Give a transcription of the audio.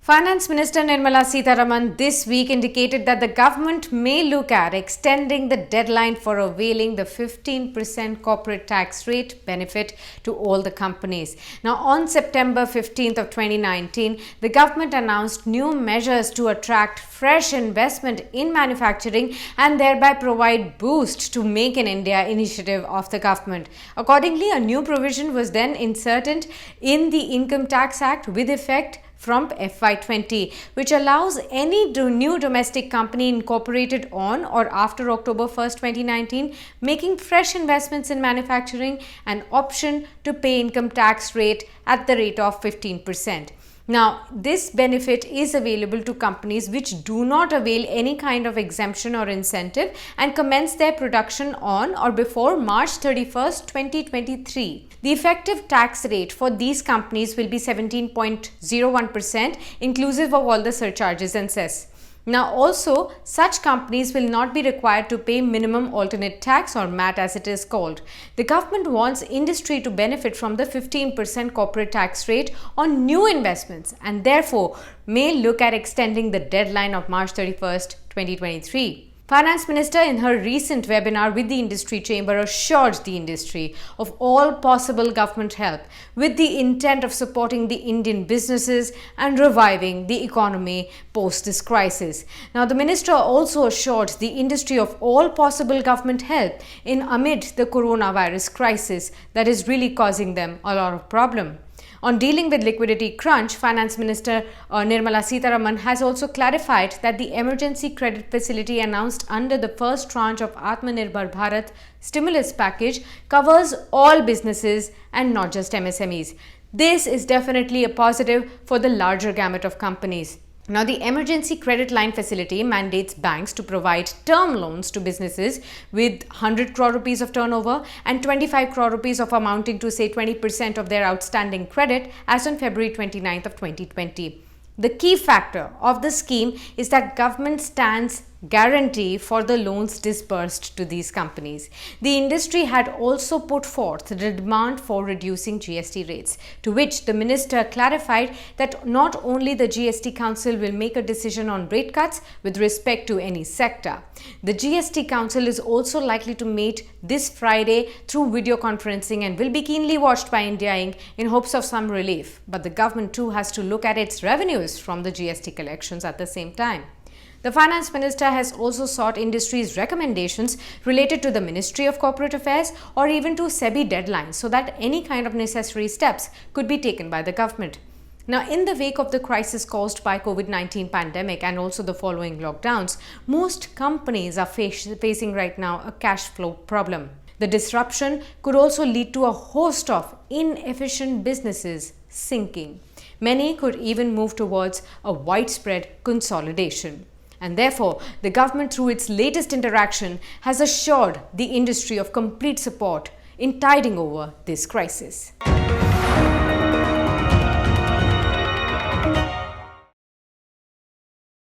Finance Minister Nirmala Sitharaman this week indicated that the government may look at extending the deadline for availing the 15% corporate tax rate benefit to all the companies. Now, on September 15th of 2019, the government announced new measures to attract fresh investment in manufacturing and thereby provide boost to Make in India initiative of the government. Accordingly, a new provision was then inserted in the Income Tax Act with effect from FY20, which allows any new domestic company incorporated on or after October 1st, 2019, making fresh investments in manufacturing an option to pay income tax rate at the rate of 15%. Now, this benefit is available to companies which do not avail any kind of exemption or incentive and commence their production on or before March 31st, 2023. The effective tax rate for these companies will be 17.01%, inclusive of all the surcharges and cess. Now, also, such companies will not be required to pay minimum alternate tax or MAT as it is called. The government wants industry to benefit from the 15% corporate tax rate on new investments and therefore may look at extending the deadline of March 31st, 2023. Finance Minister in her recent webinar with the industry chamber assured the industry of all possible government help with the intent of supporting the Indian businesses and reviving the economy post this crisis. Now, the minister also assured the industry of all possible government help in amid the coronavirus crisis that is really causing them a lot of problem. On dealing with liquidity crunch, Finance Minister Nirmala Sitharaman has also clarified that the emergency credit facility announced under the first tranche of Atmanirbhar Bharat stimulus package covers all businesses and not just MSMEs. This is definitely a positive for the larger gamut of companies. Now, the emergency credit line facility mandates banks to provide term loans to businesses with 100 crore rupees of turnover and 25 crore rupees of amounting to say 20% of their outstanding credit as on February 29th of 2020. The key factor of the scheme is that government stands guarantee for the loans disbursed to these companies. The industry had also put forth the demand for reducing GST rates, to which the minister clarified that not only the GST Council will make a decision on rate cuts with respect to any sector. The GST Council is also likely to meet this Friday through video conferencing and will be keenly watched by India Inc. in hopes of some relief. But the government too has to look at its revenues from the GST collections at the same time. The Finance Minister has also sought industry's recommendations related to the Ministry of Corporate Affairs or even to SEBI deadlines so that any kind of necessary steps could be taken by the government. Now, in the wake of the crisis caused by COVID-19 pandemic and also the following lockdowns, most companies are facing right now a cash flow problem. The disruption could also lead to a host of inefficient businesses sinking. Many could even move towards a widespread consolidation. And therefore, the government through its latest interaction has assured the industry of complete support in tiding over this crisis.